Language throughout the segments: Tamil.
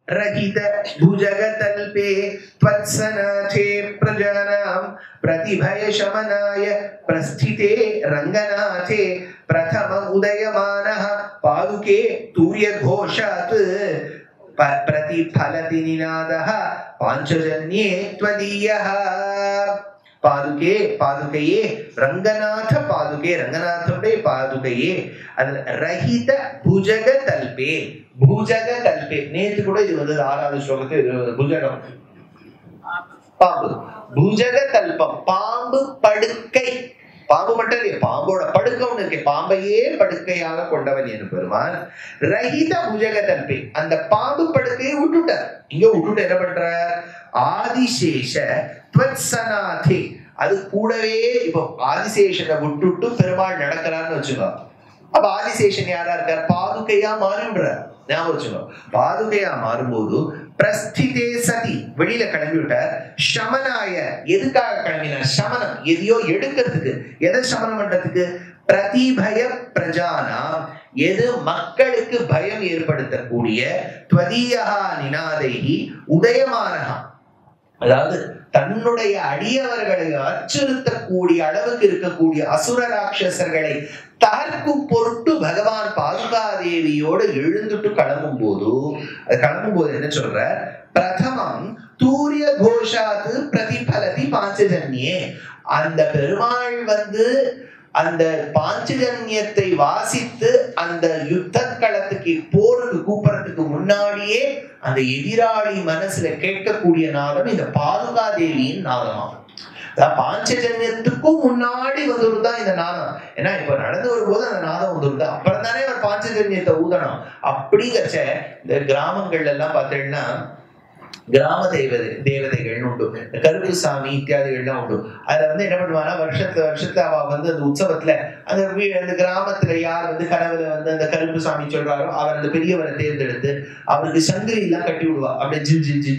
रहित भुजगतल्पे त्वत्सनाथे प्रजानां प्रतिभय शमनाय प्रस्थिते रंगनाथे प्रथम उदयमानः पादुके तूर्यघोषात् प्रतिफलति निनादः पांचजन्ये त्वदीयः. பாதுகே பாதுகையே ரங்கநாத பாதுகே ரங்கநாதனுடைய பாதுகையே அது ரஹித புஜக தல்பே புஜக தல்பே. நேற்று கூட இது வந்து 6வது ஸ்லோகத்தில் புஜகம் பாம்பு புஜக தல்பம் பாம்பு படுக்கை. பாம்பு மட்டும் இல்லையா, பாம்போட படுக்கை ஒண்ணு இருக்கு. பாம்பையே படுக்கையாக கொண்டவன் என்று பெருமான் ரஹித புஜக தல்பே அந்த பாம்பு படுக்கையை விட்டுட்டார். இங்க விட்டுட்டு என்ன பண்ற ஆதிசேஷ त्वत्सनाथे அது கூடவே இப்போ ஆதிசேஷனை விட்டுட்டு பெருமாள் நடக்கிறான்னு வச்சுக்கோ. அப்ப ஆதிசேஷன் யாரா இருக்கார் பாதுகையா மாறிவிடுறார். ஞாபகம் வச்சுக்கோ. பாதுகையா மாறும்போது பிரஸ்திதே சதி வெளியில கிளம்பி விட்டார். சமனாய எதுக்காக கிளம்பினார்? சமனம் எதையோ எடுக்கிறதுக்கு. எதை சமனம் பண்றதுக்கு? பிரதிபய பிரஜானா எது மக்களுக்கு பயம் ஏற்படுத்தக்கூடிய த்வதீயா நினாதைஹி உதயமானஹா அதாவது தன்னுடைய அடியவர்களை அச்சுறுத்தக்கூடிய அளவுக்கு இருக்கக்கூடிய அசுர ராட்சசர்களை தகர்க்கும் பொருட்டு பகவான் பாதுகாதேவியோடு எழுந்துட்டு கிளம்பும் போது என்ன சொல்ற? பிரதமம் தூரிய கோஷாத்து பிரதிபலதி பாஞ்சஜன்யே. அந்த பெருமாள் வந்து அந்த பாஞ்சஜன்யத்தை வாசித்து அந்த யுத்த களத்துக்கு போருக்கு கூப்பிடறதுக்கு முன்னாடியே அந்த எதிராளி மனசுல கேட்கக்கூடிய நாதம் இந்த பாதுகாதேவியின் நாதமாகும். பாஞ்சஜன்யத்துக்கும் முன்னாடி வந்துருதான் இந்த நாதம். ஏன்னா இப்ப நடந்து வரும்போது அந்த நாதம் வந்துருது. அப்புறம் தானே அவர் பாஞ்சஜன்யத்தை ஊதணும். அப்படிங்கச்ச இந்த கிராமங்கள்ல எல்லாம் பார்த்தீங்கன்னா கிராம தேவதைகள் உண்டு, கருப்பு சாமி இத்தியாதிகள்லாம் உண்டு. அதுல வந்து என்ன பண்ணுவானா வருஷத்துல அவ வந்து அந்த உற்சவத்துல அந்த கிராமத்துல யார் வந்து கனவுல வந்து அந்த கருப்பு சாமி சொல்றாரோ அவர் அந்த பெரியவரை தேர்ந்தெடுத்து அவருக்கு சங்கிலி எல்லாம் கட்டி விடுவா. அப்படியே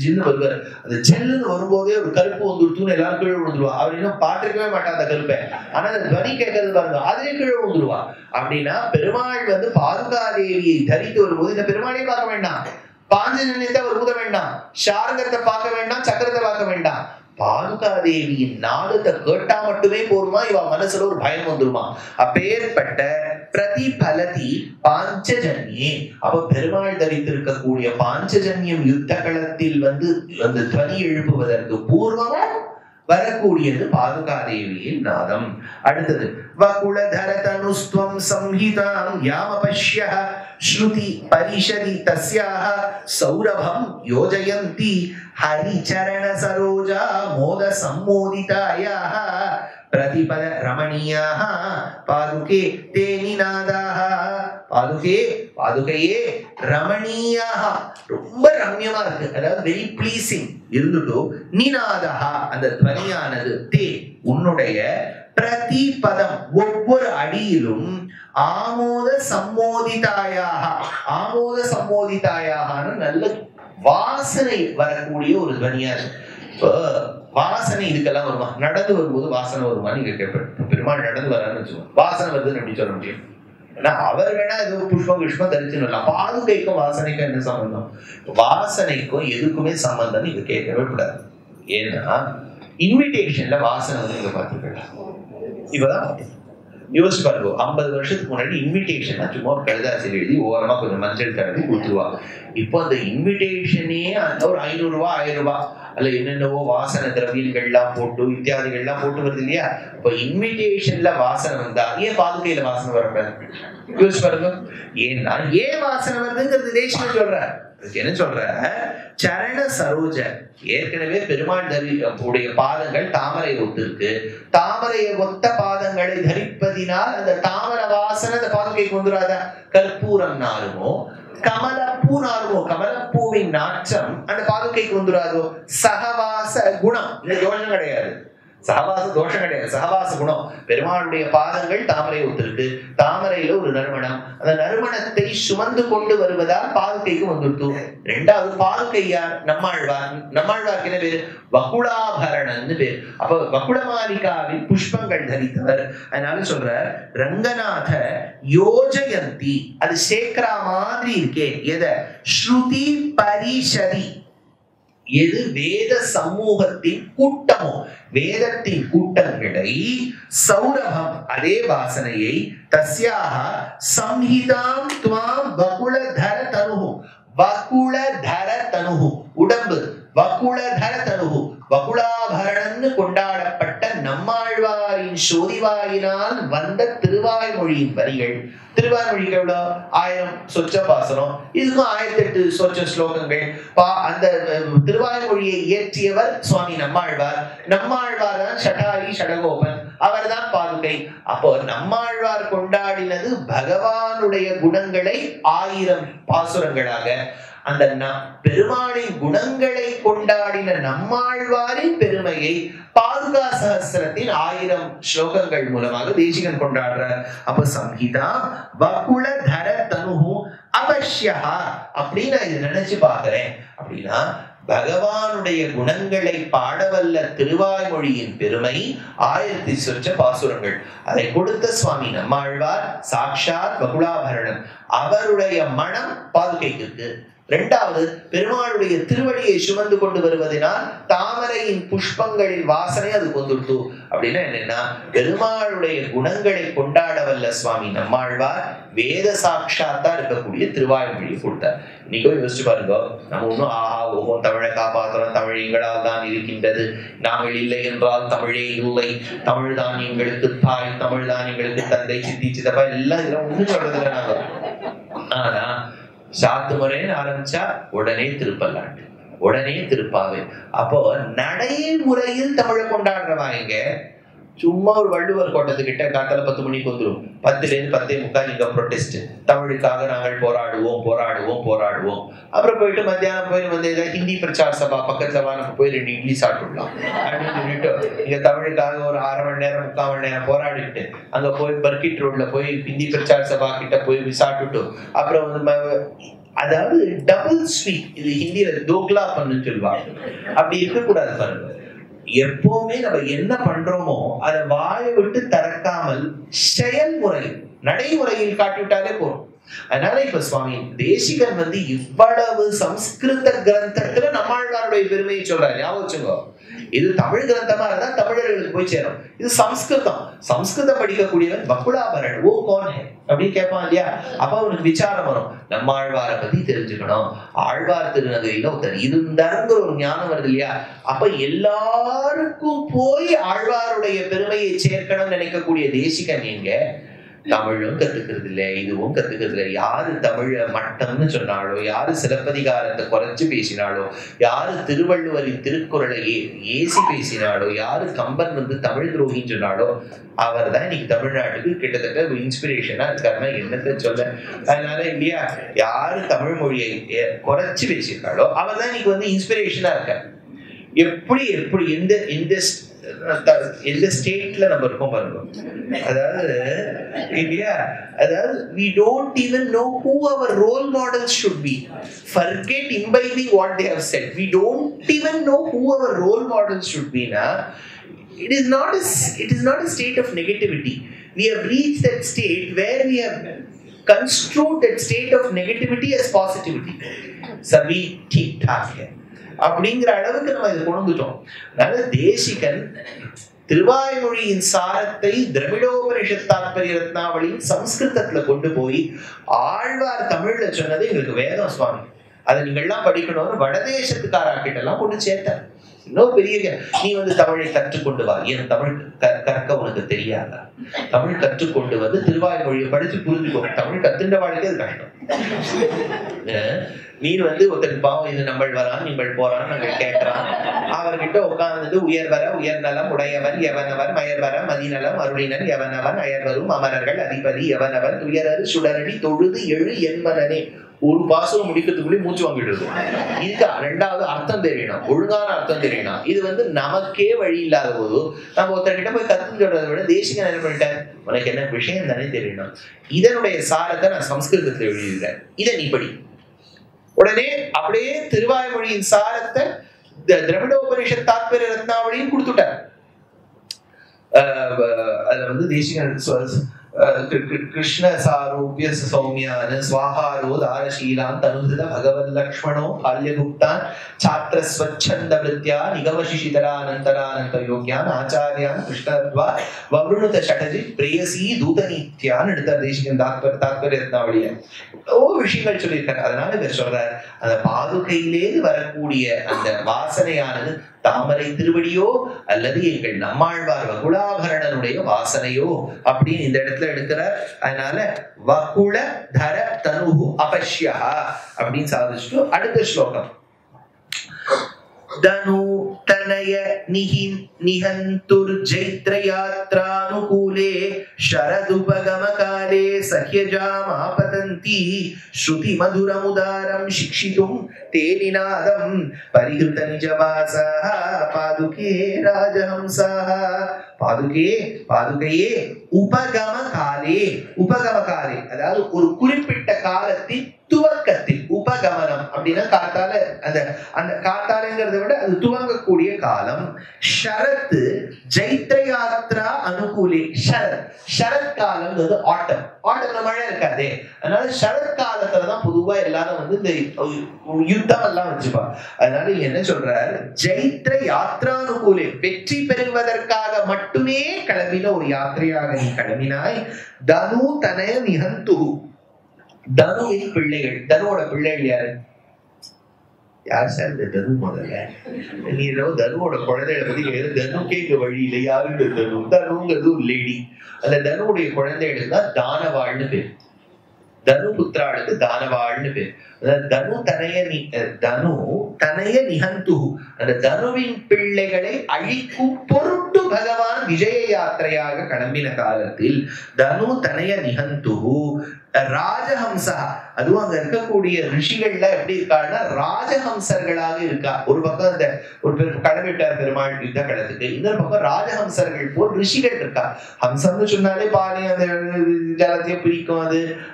ஜின்னு வருவார். அந்த ஜெல்லுன்னு வரும்போதே ஒரு கருப்பு வந்துருத்துன்னு எல்லாரும் கீழே விழுந்துருவா. அவர் இன்னும் பாத்துக்கவே மாட்டான் அந்த கருப்பை. ஆனா அந்த துவனி கேட்கறது பாருங்க, அதுவே கீழே விழுந்துருவா. அப்படின்னா பெருமாள் வந்து பாதுகாதேவியை தரித்து வரும்போது இந்த பெருமாளையும் பார்க்க வேண்டாம், பாஞ்சஜன்யத்தை அவர் ஊத வேண்டாம், ஷார்கத்தை பார்க்க வேண்டாம், சக்கரத்தை பார்க்க வேண்டாம். பாதுகாதேவியின் நாடத்தை கேட்டா மட்டுமே போருமா இவ மனசுல ஒரு பயம் வந்துருமா. அப்பேற்பட்ட பிரதிபலதி பாஞ்சஜன்யே. அப்ப பெருமாள் தரித்திருக்கக்கூடிய பாஞ்சஜன்யம் யுத்த களத்தில் வந்து அந்த துவனி எழுப்புவதற்கு பூர்வமா வரக்கூடியது பாதுகாதேவியின் நாதம். அடுத்தது வகுலதர தனுஸ்த்வம் சம்ஹிதாம் யாமபஷ்யஹ ஸ்ருதி பரிஷதி தஸ்யாஹ சௌரபம் யோஜயந்தி ஹரிச்சரண சரோஜா மோத சம்மோதிதாயாஹ பிரதிபல ரமணீயாஹ பாதுகே தே நிநாதாஹ. பாதுகையே ரமணீயாக ரொம்ப ரம்யமா இருக்கு, அதாவது வெரி பிளீசிங் இருந்துட்டோ நிநாதஹா அந்த துவனியானது தே உன்னுடைய பிரதிபதம் ஒவ்வொரு அடியிலும் ஆமோத சம்மோதிதாயாக நல்ல வாசனை வரக்கூடிய ஒரு துவனியா இருக்கு. இப்போ வாசனை இதுக்கெல்லாம் வருமா? நடந்து வரும்போது வாசனை வருமா? நீங்க கேட்பேன். பெருமாள் நடந்து வரான்னு வச்சுக்கோங்க, வாசனை வருதுன்னு எப்படி சொல்ல முடியும்? ஏன்னா அவர் வேணா ஏதோ புஷ்பம் தரிச்சுன்னு பாதுகைக்கும் வாசனைக்கும் என்ன சம்பந்தம்? வாசனைக்கும் எதுக்குமே சம்பந்தம் நீங்க கேட்கவே கூடாது. ஏன்னா இன்விடேஷன்ல வாசனை வந்து நீங்க பாத்துக்கலாம். இப்பதான் யோசிச்சு பாருங்க, 50 வருஷத்துக்கு முன்னாடி இன்விடேஷன் சும்மா ஒரு கழுதாசில் எழுதி ஓரமா கொஞ்சம் மஞ்சள் தடவி கொடுத்துருவாங்க. இப்போ அந்த இன்விடேஷனே ஒரு 500 ரூபாய் 1000 ரூபாய் அல்ல என்னென்னவோ வாசனை திரவியங்கள்லாம் போட்டு இத்தியாதிகள்லாம் போட்டு வருது இல்லையா? இப்போ இன்விடேஷன்ல வாசனை வந்தா ஏன் பாதுகையில வாசனை வரக்கூடாது? யோசிச்சு பாருங்க. ஏன்னா ஏன் வாசனை வருதுங்கிறது தேசியம் சொல்ற. என்ன சொல்ற? சரண சரோஜ ஏற்கனவே பெருமாள் உடைய பாதங்கள் தாமரை ஒத்து இருக்கு. தாமரையை ஒத்த பாதங்களை தரிப்பதினால் அந்த தாமர வாசனை அந்த பாதுகைக்கு வந்துடாத. கற்பூரம் நாருமோ கமலப்பூ நாருமோ கமலப்பூவின் நாற்றம் அந்த பாதுகைக்கு வந்துடாதோ. சகவாச குணம் இந்த தோஷம் கிடையாது. சகவாச தோஷம் கிடையாது, சகவாச குணம். பெருமாளுடைய பாதங்கள் தாமரை ஒத்திருக்கு, தாமரையில ஒரு நறுமணம், அந்த நறுமணத்தை சுமந்து கொண்டு வருவதால் பாதுகைக்கு வந்துடுத்து. ரெண்டாவது பாதுகை யார்? நம்மாழ்வார். நம்மாழ்வாருக்கு என்ன பேரு? வகுளாபரணன்னு பேரு. அப்ப வகுளமாலிகாவின் புஷ்பங்கள் தரித்தவர். அதனால சொல்ற ரங்கநாத யோஜயந்தி, அது சேர்க்கிற மாதிரி இருக்கே. எத? ஸ்ருதி பரிஷதி, எது வேத சமூகத்தின் கூட்டமோ, வேதத்தின் கூட்டங்களை, சௌரபம் அதே வாசனையை, தஸ்யாக சம்ஹிதாம் துவாம் வகுளதர தனுஹு, வகுளதர தனுஹு உடம்பு, வகுளதர தனுஹு வகுளாபரணன்னு கொண்டாடப்பட்ட நம்மாழ்வாரின் சோதிவாயினால் வந்த திருவாய்மொழியின் வரிகள். திருவாய்மொழிக்கு எவ்வளோ? 1000 சொச்ச பாசனம், இதுக்கும் 1008 சொச்ச ஸ்லோகங்கள். அந்த திருவாய்மொழியை இயற்றியவர் சுவாமி நம்மாழ்வார். நம்மாழ்வார் தான் ஷடாரி ஷடகோபன், அவர் தான் பாதுகை. அப்போ நம்மாழ்வார் கொண்டாடினது பகவானுடைய குணங்களை 1000 பாசுரங்களாக, அந்த பெருமாளின் குணங்களை கொண்டாடின நம்மாழ்வாரின் பெருமையை பாதுகா சஹஸ்ரத்தின் 1000 ஸ்லோகங்கள் மூலமாக தேசிகன் கொண்டாடுறார். அப்ப சம்ஹிதா வகுளதர தனுஹு அவஷ்யா அப்படின்னு இது நினைச்சு பாக்குறேன். அப்படின்னா பகவானுடைய குணங்களை பாடவல்ல திருவாய்மொழியின் பெருமை 1000 சொச்ச பாசுரங்கள். அதை கொடுத்த சுவாமி நம்மாழ்வார் சாக்ஷாத் வகுளாபரணம். அவருடைய மனம் பாதுகைக்கு இருக்கு. இரண்டாவது, பெருமாளுடைய திருவடியை சுமந்து கொண்டு வருவதனால் தாமரையின் புஷ்பங்களின் வாசனை அது கொண்டுட்டு. அப்படின்னா என்னன்னா, பெருமாளுடைய குணங்களை கொண்டாடவல்ல சுவாமி நம்மாழ்வார் வேத சாட்சாத்தா இருக்கக்கூடிய திருவாய்மொழியை கொடுத்தார். இன்னைக்கும் யோசிச்சு பாருங்க, நம்ம ஒன்னும் ஆஹா ஓஹோ தமிழை காப்பாற்றுறோம், தமிழ் எங்களால் தான் இருக்கின்றது, நாங்கள் இல்லை என்றால் தமிழே இல்லை, தமிழ் தான் எங்களுக்கு தாய், தமிழ் தான் எங்களுக்கு தந்தை, சித்தி சித்தப்பா, எல்லாம் இதெல்லாம் ஒண்ணும் சொல்றதில்லை நாங்க. ஆனா சாத்து முறைன்னு ஆரம்பிச்சா உடனே திருப்பல்லாண்டு, உடனே திருப்பாவை. அப்போ நடைமுறையில் தமிழை கொண்டாடுறவா எங்க? சும்மா ஒரு வள்ளுவர் கோட்டத்துக்கிட்ட காத்தால 10 மணிக்கு வந்துடும், 10லேருந்து 10:45 இங்க ப்ரொடெஸ்ட், தமிழுக்காக நாங்கள் போராடுவோம் போராடுவோம் போராடுவோம். அப்புறம் போயிட்டு மத்தியானம் போய் வந்து ஹிந்தி பிரச்சார சபா பக்கத்துல நம்ம போய் 2 இட்லி சாப்பிடலாம் அப்படின்னு சொல்லிட்டு இங்க தமிழுக்காக ஒரு 1/2 மணி நேரம் 3/4 மணி நேரம் போராடிட்டு அங்க போய் பர்கிட் ரோட்ல போய் ஹிந்தி பிரச்சார சபா கிட்ட போய் சாப்பிட்டுட்டு அப்புறம் வந்து, அதாவது டபுள் ஸ்வீட், இது ஹிந்தியில தோக்லா பண்ணு சொல்லுவாங்க. அப்படி இருக்கக்கூடாது பாருங்க. எப்பவுமே நம்ம என்ன பண்றோமோ அதை வாயை விட்டு திறக்காமல் செயல்முறை நடைமுறையில் காட்டிவிட்டாலே போறோம். அதனால இப்ப சுவாமி தேசிகன் வந்து இவ்வளவு சம்ஸ்கிருத கிரந்தத்துல நம்மாழ்வாருடைய பெருமையை சொல்றாரு. ஞாபகம் வச்சுக்கோ, இது தமிழ் கிரந்தமா இருந்தா தமிழர்களுக்கு போய் சேரும். இது சம்ஸ்கிருதம், சம்ஸ்கிருதம் படிக்கக்கூடியவன் வகுளாபரண் ஓ கோன் ஹே அப்படின்னு கேட்பான் இல்லையா? அப்ப அவனுக்கு விசாரம் வரும், நம்மாழ்வாரை பத்தி தெரிஞ்சுக்கணும். ஆழ்வார் திருநகரியில ஒருத்தர் இருந்தாருங்கிற ஒரு ஞானம் வருது இல்லையா? அப்ப எல்லாருக்கும் போய் ஆழ்வாருடைய பெருமையை சேர்க்கணும்னு நினைக்கக்கூடிய தேசிகன் எங்க தமிழும் கத்துக்கிறது இல்லை, இதுவும் கத்துக்கிறது இல்லை. யாரு தமிழ மட்டம்னு சொன்னாலோ, யாரு சிலப்பதிகாரத்தை குறைச்சு பேசினாலோ, யாரு திருவள்ளுவரின் திருக்குறளை ஏசி பேசினாலோ, யாரு கம்பன் வந்து தமிழ் துரோகின்னு சொன்னாலோ, அவர் தான் இன்னைக்கு தமிழ்நாட்டுக்கு கிட்டத்தட்ட இன்ஸ்பிரேஷனா இருக்காருன்னா என்னத்தை சொல்ல. அதனால இல்லையா, யாரு தமிழ் மொழியை குறைச்சு பேசியிருக்காளோ அவர் தான் இன்னைக்கு வந்து இன்ஸ்பிரேஷனா இருக்காரு. எப்படி எப்படி எந்த ஸ்டேட்ல நம்ம இருக்கோம் பாருங்க. அதாவது இல்லையா, அதாவது we don't even know who our role models should be. Forget imbibing what they have said. We don't even know who our role models should be. It is not a state of negativity. We have reached that state where we have construed that state of negativity as positivity. Sabhi theek thaak hai அப்படிங்கிற அளவுக்கு நம்ம இதை கொண்டுட்டோம். அதனால தேசிகன் திருவாய்மொழியின் சாரத்தை திரவிடோபனிஷத் தாத்பரிய ரத்னாவளியின் சம்ஸ்கிருதத்துல கொண்டு போய் ஆழ்வார் தமிழ்ல சொன்னது எங்களுக்கு வேதம் சுவாமி, அதை நீங்க எல்லாம் படிக்கணும்னு வடதேசத்துக்காராக்கிட்ட எல்லாம் கொண்டு சேர்த்தார். இன்னும் பெரிய, நீ வந்து தமிழை கற்றுக்கொண்டு வா, ஏன் தமிழ் கற்க உனக்கு தெரியாதா? தமிழ் கற்றுக்கொண்டு வந்து திருவாய்மொழியை படிச்சு புரிஞ்சுக்கோ. தமிழ் கத்துன்ற வாழ்க்கை அது கஷ்டம். நீ வந்து ஒருத்தர் பாவம் இது நம்ம வரான் நீங்கள் போறான்னு நாங்க கேட்கிறான், அவர்கிட்ட உட்கார்ந்து உயர் வர உயர் நலம் உடையவன் எவனவன் மயர் வர மதிநலம் அருளினன் எவனவன் அயர்வரும் அமரர்கள் அதிபதி எவனவன் துயரரு சுடரடி தொழுது எழு என்மனனே ஒரு பாசுரம் முடிக்கிறதுக்குள்ளே மூச்சு வாங்கிட்டு இருக்கும். இதுக்கு ரெண்டாவது அர்த்தம் தெரியணும், ஒழுங்கான அர்த்தம் தெரியணும். இது நமக்கே வழி இல்லாத போது நம்ம ஒருத்தர்கிட்ட போய் கத்துன்னு சொல்றதை விட தேசிகன் என்ன பண்ணிட்டேன், உனக்கு என்ன விஷயம் தானே தெரியணும், இதனுடைய சாரத்தை நான் சம்ஸ்கிருதத்தில் எழுதியிருக்கேன், இதை நீ படி. உடனே அப்படியே திருவாய்மொழியின் சாரத்தை திராவிடோபனிஷத் தாத்பரிய ரத்னாவளியும் கொடுத்துட்டார். அதுல தேசிகன் கிருஷ்ண சாரூபிய சௌமியான ஸ்வாஹாரோ தாரசீலான் தனுதித பகவத் லக்ஷ்மணோ பால்யகுப்தான் சாத்திர ஸ்வச்சந்த விருத்தியா நிகமசிஷிதரானந்தரானந்த யோகியான் ஆச்சாரியான் கிருஷ்ணத்வா வவ்ருணுத ஷடஜி பிரேயசி தூதநீத்யான்னு எடுத்தார் தேசிகன் தாத்பரிய ரத்னாவளிய. விஷயங்கள் சொல்லியிருக்காரு. அதனால இவர் சொல்றார், அந்த பாதுகையிலேந்து வரக்கூடிய அந்த வாசனையானது தாமரை திருவடியோ அல்லது எங்கள் நம்மாழ்வார் வகுளாபரணனுடைய வாசனையோ அப்படின்னு இந்த இடத்துல எடுக்கிறார். அதனால வகுள தர தனுஹு அபஷ்யா அப்படின்னு சாதிச்சுட்டு அடுத்த ஸ்லோகம் தனு தனய நிஹந்துர் ஜைத்ர யாத்ரானுகூலே ஷரதுபகம காலே சஹ்யஜாம் ஆபதந்தி ஸ்ருதி மதுரமுதாரம் சிக்ஷிதும் தேனிநாதம் பரிஹிருத நிஜவாசாஹ பாதுகே ராஜஹம்சாஹ. பாதுகையே உபகம காலே, உபகம காலே அதாவது ஒரு குறிப்பிட்ட காலத்தின் துவக்கத்தில், உபகமனம் அப்படின்னா காத்தால, அந்த காத்தாலங்கிறத விட அது துவங்கக்கூடிய காலம். ஷரத் ஜைத்ர யாத்ரா அனுகூலே, ஷரத் காலம் ஆட்டம். ஆட்டம்ல மழை இருக்காதே, அதனால ஷரத் காலத்துலதான் பொதுவா எல்லாரும் இந்த யுத்தம் எல்லாம் வச்சுப்பாங்க. அதனால என்ன சொல்றார், ஜைத்ர யாத்ரானுகூலே வெற்றி பெறுவதற்காக மட்டுமே கிளம்பின ஒரு யாத்திரையாக நீ கிளம்பினாய். தனு தனய நிஹந்து, தனுவின் பிள்ளைகள். தனுவோட பிள்ளைகள் யாரு? யார் சார் இந்த தனு? முதல்ல நீ தனுவோட குழந்தைகளை பத்தி தனுக்கே இங்க வழி இல்லை. யாரு தனு? தனுங்கிறது ஒரு லேடி. அந்த தனுவுடைய குழந்தைகளுக்கு தான் தானவாள்னு பேர். தனு புத்திராளுக்கு தானவாள்னு பேர். தனு தனய நிஹந்து, அந்த தனுவின் பிள்ளைகளை அழிக்கும் பொருட்டு பகவான் விஜய யாத்திரையாக கிளம்பின காலத்தில் தனு தனய நிஹந்து ராஜஹம்சா, அதுவும் அங்க இருக்கக்கூடிய ரிஷிகள்ல எப்படி இருக்காருன்னா ராஜஹம்சர்களாக இருக்கா. ஒரு பக்கம் அந்த ஒரு கிளம்பிட்டார் பெருமாள் யுத்த களத்துக்கு, இன்னொரு பக்கம் ராஜஹம்சர்கள் போல் ரிஷிகள் இருக்கா. ஹம்சம்னு சொன்னாலே பானை அந்த ஜலத்தையும் பிரிக்கும்,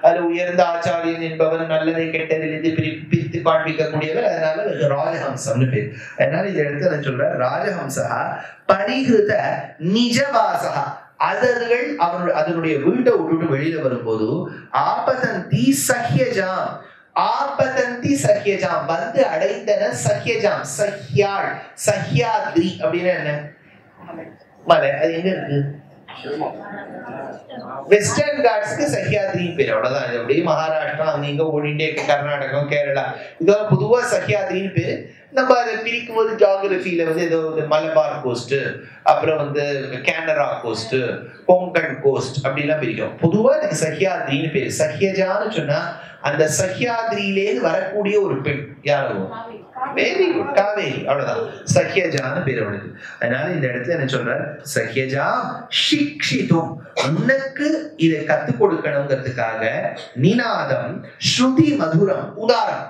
அதுல உயர்ந்த ஆச்சாரியன் என்பவர் நல்லதை கெட்டதிலிருந்து பிரித்து காண்பிக்கக்கூடியவர். அதனால ராஜஹம்சம்னு பேர். அதனால இந்த இடத்துல சொல்ற ராஜஹம்சா பரிஹிருத நிஜவாசா, அதர்கள் அதனுடைய வீட்டை விட்டுட்டு வெளியில வரும்போது ஆபதந்தி சஹ்யஜாம், ஆபதந்தி சஹ்யஜாம் வந்து அடைந்தன சஹ்யஜாம், சஹ்யாள் சஹ்யாத்ரி அப்படின்னா என்ன மலை? அது எங்க இருக்கு? வெஸ்டர்ன் காட்ஸ்க்கு சஹ்யாத்ரி பேர். அவ்வளவுதான். இது அப்படியே மகாராஷ்டிரா அங்க இங்க ஓடிண்டே கர்நாடகம் கேரளா இதெல்லாம் பொதுவா சஹ்யாத்ரின்னு பேரு. நம்ம அதை பிரிக்கும் போது ஜியோகிரபியில ஏதோ மலபார் கோஸ்ட், அப்புறம் கேனரா கோஸ்ட், கொங்கன் கோஸ்ட் அப்படிலாம் பிரிக்கும். பொதுவா எனக்கு சஹ்யாத்ரின்னு பேரு. சஹ்யஜான்னு சொன்னா அந்த சஹ்யாத்ரியிலேருந்து வரக்கூடிய ஒரு பெண். யாரும் வெரி குட், காவேரி. அவ்வளவுதான், சஹ்யஜான்னு பேர் அவளுக்கு. அதனால இந்த இடத்துல என்ன சொல்ற, சஹ்யஜா சிக்ஷிதும், உனக்கு இதை கத்துக் கொடுக்கணுங்கிறதுக்காக நிநாதம் ஸ்ருதி மதுரம் உதாரம்.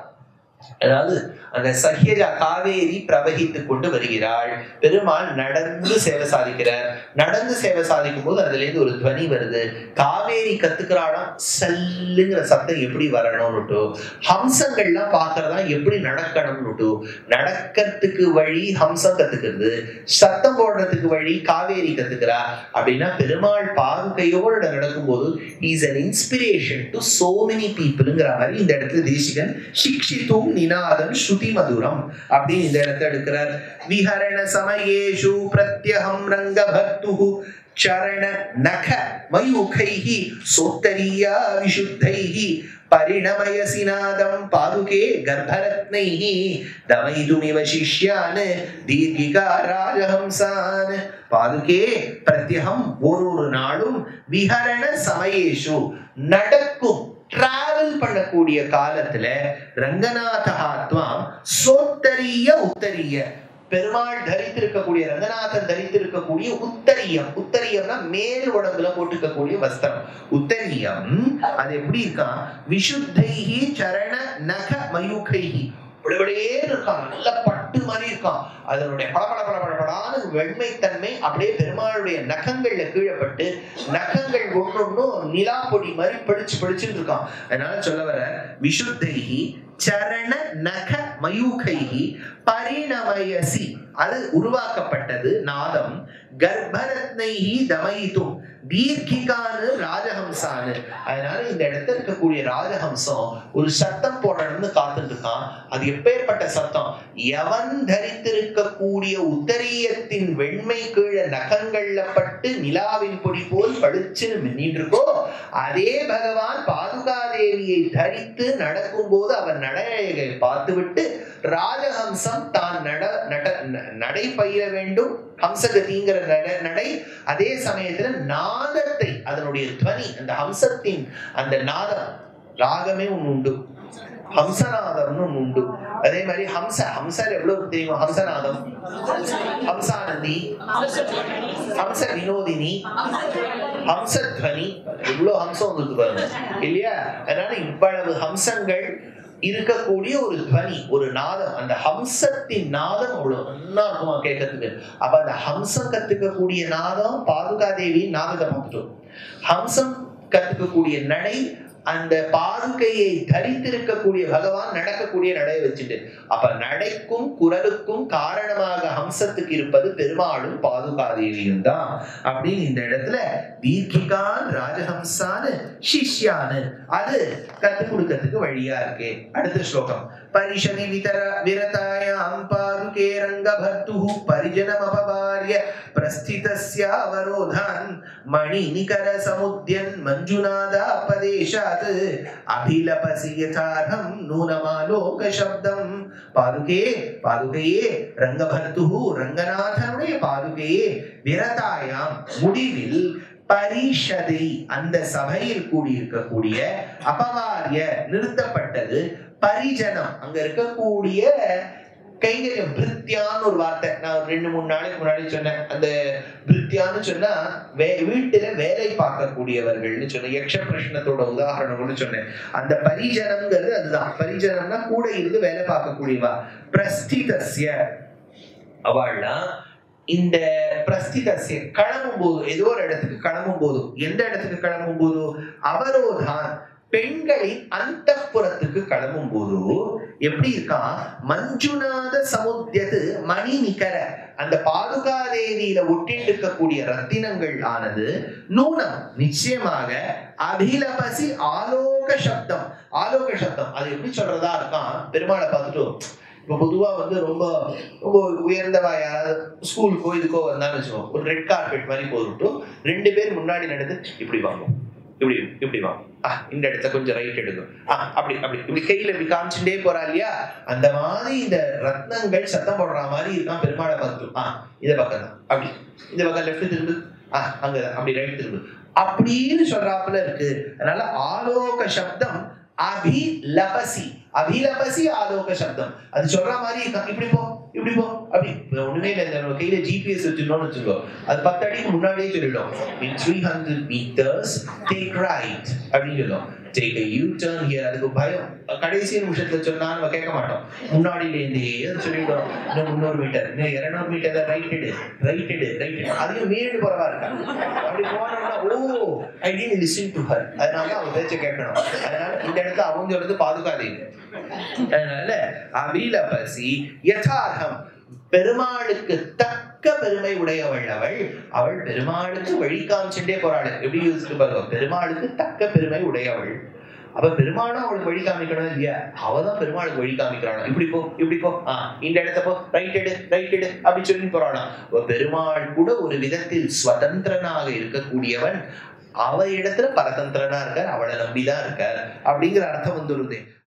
அதாவது அந்த சஹ்யஜா காவேரி பிரவகித்துக் கொண்டு வருகிறாள். பெருமாள் நடந்து சேவை சாதிக்கிறார். நடந்து சேவை சாதிக்கும் போது அதுல இருந்து ஒரு துவனி வருது. காவேரி கத்துக்கிறாளாம் சல்லுங்கிற சத்தம் எப்படி வரணும்னுட்டு, ஹம்சங்கள்லாம் பாக்குறதா எப்படி நடக்கணும்னுட்டு, நடக்கிறதுக்கு வழி ஹம்சம் கத்துக்கிறது, சத்தம் போடுறதுக்கு வழி காவேரி கத்துக்கிறா. அப்படின்னா பெருமாள் பாதுகையோடு நடக்கும் போது is an inspiration to so many peopleங்கிற மாதிரி இந்த இடத்துல தேசிகன் சிக்ஷித்தும் நிநாதம் ஸ்ருதி மதுரம் அப்படின்னு இந்த இடத்தை எடுக்கிறார். விஹரண சமயேஷு பிரத்யஹம் ரங்க பக்துஹு சரண நக மயூகைஹி சோத்தரியா விசுத்தைஹி பரிணமயசிநாதம் பாதுகே கர்ப்பரத்னைஹி தமைதுமிவ சிஷ்யான் தீர்கிகா ராஜஹம்சான். பாதுகே பிரத்யஹம் ஒரு நாளும் விஹரண சமயேஷு நடக்கும் டிராவல் பண்ணக்கூடிய காலத்துல ரங்கநாதஹாத்வாம் சோத்தரிய உத்தரிய பெருமாள் தரித்திருக்கக்கூடிய ரங்கநாதன் தரித்திருக்கக்கூடிய உத்தரியம். உத்தரியம்னா மேல் உடம்புல போட்டுக்கக்கூடிய வஸ்திரம். உத்தரியம் அது எப்படி இருக்கா? விஷுத்தைஹி சரண நக மயூகைஹி, விளைவிடையே இருக்கான், நல்ல பட்டு மாதிரி இருக்கான். அதனுடைய படபடபடபடபடான வெண்மைத்தன்மை அப்படியே பெருமாளுடைய நகங்கள்ல கீழப்பட்டு, நகங்கள் ஒன்னொன்னும் நிலா பொடி மாதிரி படிச்சு படிச்சுட்டு இருக்கான். அதனால சொல்ல வர விஷுத்தைஹி சரண நக மயூகைஹி பரிணமயசி, அது உருவாக்கப்பட்டது நாதம். கர்ப்பரத்னைஹி தமயிதும் தீர்க்கிகானு ராஜஹம்சானு. அதனால இந்த இடத்துல இருக்கக்கூடிய ராஜஹம்சம் ஒரு சத்தம் போடணும்னு காத்துட்டு இருக்கான். அது எப்பேற்பட்ட சத்தம்? எவன் தரித்திருக்கக்கூடிய உத்தரியத்தின் வெண்மை கீழே நகங்கள்ல பட்டு நிலாவின் பொடி போல் பளிச்சுன்னு மின்னிட்டு இருக்கோ, அதே பகவான் பாதுகாதேவியை தரித்து நடக்கும் போது அவன் நடையை பார்த்துவிட்டு ராஜஹம்சம் தான் நடை பயிர வேண்டும், ஹம்சகதிங்கிற நடை. அதே சமயத்துல நாதத்தை, அதனுடைய துவனி, அந்த ஹம்சத்தின் அந்த நாதம், ராகமே ஒண்ணு உண்டு, ஹம்சநாதம்னு ஒண்ணு உண்டு. அதே மாதிரி ஹம்சர் எவ்வளவு தெரியுமா? ஹம்சநாதம், ஹம்சானந்தி, ஹம்ச வினோதினி, ஹம்சத்வனி, இவ்வளவு ஹம்சம் வந்து பாருங்க இல்லையா? அதனால இவ்வளவு ஹம்சங்கள் இருக்கக்கூடிய ஒரு துவனி, ஒரு நாதம். அந்த ஹம்சத்தின் நாதம் அவ்வளவு நல்லா இருக்குமா கேட்கறதுக்கு. அப்ப அந்த ஹம்சம் கத்துக்கக்கூடிய நாதம் பாதுகாதேவியின் நாதத்தை பார்த்துட்டோம். ஹம்சம் கத்துக்கக்கூடிய நடை, அந்த பாதுகையை தரித்திருக்கக்கூடிய பகவான் நடக்கக்கூடிய நடையை வச்சுட்டு, அப்ப நடைக்கும் குரலுக்கும் காரணமாக ஹம்சத்துக்கு இருப்பது பெருமாளும் பாதுகாதேவியும் தான் அப்படின்னு இந்த இடத்துல தீர்க்கிகான் ராஜஹம்சானு சிஷ்யானு அது கத்து கொடுக்கிறதுக்கு வழியா இருக்கு. அடுத்த ஸ்லோகம். பரிஷதி விரதாயாம் பாதுகே ரங்கபர்த்துஹு பரிஜனம் அபவார்ய பிரஸ்திதஸ்ய அவரோதான் மணி நிகர சமுத்யன் மஞ்சுநாதா பதேஷாத் அபிலபசி யதார்ஹம் நூனமாலோக சப்தம். பாதுகையே ரங்கபர்த்துஹு, ரங்கநாதனுடைய பாதுகையே, விரதாயாம் முடிவில், பரிஷதை அந்த சபையில் கூடியிருக்கக்கூடிய, அபவார்ய நிறுத்தப்பட்டது, பரிஜனம் அங்க இருக்கக்கூடிய கைங்கரியம். பிரித்யான்னு ஒரு வார்த்தை நான் 2-3 நாளைக்கு முன்னாடி சொன்னேன். அந்த பிரித்யான்னு சொன்னா வீட்டுல வேலை பார்க்கக்கூடியவர்கள்னு சொன்னேன். யக்ஷ பிரஷ்னத்தோட உதாரணம் கூட சொன்னேன். அந்த பரிஜனம்ங்கிறது அதுதான். பரிஜனம்னா கூட இருந்து வேலை பார்க்கக்கூடியவா. பிரஸ்திதஸ்ய அவள்னா இந்த பிரஸ்திதஸ்ய கிளம்பும் போது, ஏதோ ஒரு இடத்துக்கு கிளம்பும் போது, எந்த இடத்துக்கு கிளம்பும் போது, அவரோதான் பெண்களின் அந்தப்புறத்துக்கு கிளம்பும் போது எப்படி இருக்கா? மஞ்சுநாத சமுத்தியது மணி நிகர, அந்த பாதுகாதேவியில ஒட்டிட்டு இருக்கக்கூடிய ரத்தினங்கள் ஆனது நூனம் நிச்சயமாக அபிலபசி ஆலோக சப்தம். ஆலோக சப்தம் அது எப்படி சொல்றதா இருக்கான்? பெருமாளை பார்த்துட்டு இப்ப பொதுவா வந்து ரொம்ப ரொம்ப உயர்ந்தவா யாராவது ஸ்கூலுக்கோ இதுக்கோ வந்தான்னு வச்சுக்கோ, ஒரு ரெட் கார்பெட் மாதிரி போட்டுட்டு 2 பேர் முன்னாடி நடந்து இப்படி வாங்கும், இப்படி இப்படி வாங்கும், இந்த இடத்த கொஞ்சம் ரைட் எடுக்கும், அப்படி அப்படி இப்படி கையில இப்படி காமிச்சுட்டே போறா இல்லையா? அந்த மாதிரி இந்த ரத்னங்கள் சத்தம் போடுற மாதிரி இருக்கான். பெருமாளை பார்த்து இந்த பக்கம் தான், அப்படி இந்த பக்கம் லெஃப்ட் திரும்பு, அங்கதான் அப்படி ரைட் திரும்பு அப்படின்னு சொல்றாப்புல இருக்கு. அதனால ஆலோக சப்தம் அபிலபசி, அபிலபசி ஆலோக சப்தம் அது சொல்ற மாதிரி இருக்கான். இப்படி போ இப்படி போ அப்படி ஒண்ணுமே இல்லை. கையில ஜிபிஎஸ் வச்சுட்டோம்னு வச்சுக்கோ, அது 10 அடிக்கு முன்னாடியே சொல்லிடும். In 300 meters take right அப்படின்னு சொல்லும். Take a U-turn here. அதுக்கு பயம். கடைசி நிமிஷத்துல சொன்னா நம்ம கேட்க மாட்டோம். முன்னாடியில இருந்தே சொல்லிடும். இன்னும் 300 மீட்டர், இன்னும் 200 மீட்டர் ரைட் எடு, ரைட் எடு, ரைட் எடு. அதையும் மீறி போறவா இருக்கா. அப்படி போனோம்னா I didn't listen to her. அதனால அவன் பேச்ச கேட்கணும். அதனால இந்த இடத்துல அவங்க வந்து பாதுகாதேவி. அதனால அபிலபசி யதார்த்தம், பெருமாளுக்கு தக்க பெருமை உடையவள் அவள். அவள் பெருமாளுக்கு வழி காமிச்சுட்டே போறாள். எப்படி யோசிச்சு பாருங்க, பெருமாளுக்கு தக்க பெருமை உடையவள். அப்ப பெருமாளும் அவளுக்கு வழி காமிக்கணும் இல்லையா? அவதான் பெருமாளுக்கு வழி காமிக்கிறாள். இப்படி போ இப்படி போ, இந்த இடத்த போ, ரைட் எடு ரைட் எடு அப்படி சொல்லி போறாளாம். பெருமாள் கூட ஒரு விதத்தில் சுதந்திரனாக இருக்கக்கூடியவன், அவ இடத்துல பரதந்திரனா இருக்கார், அவளை நம்பிதான் இருக்கார் அப்படிங்கிற அர்த்தம் வந்துருது.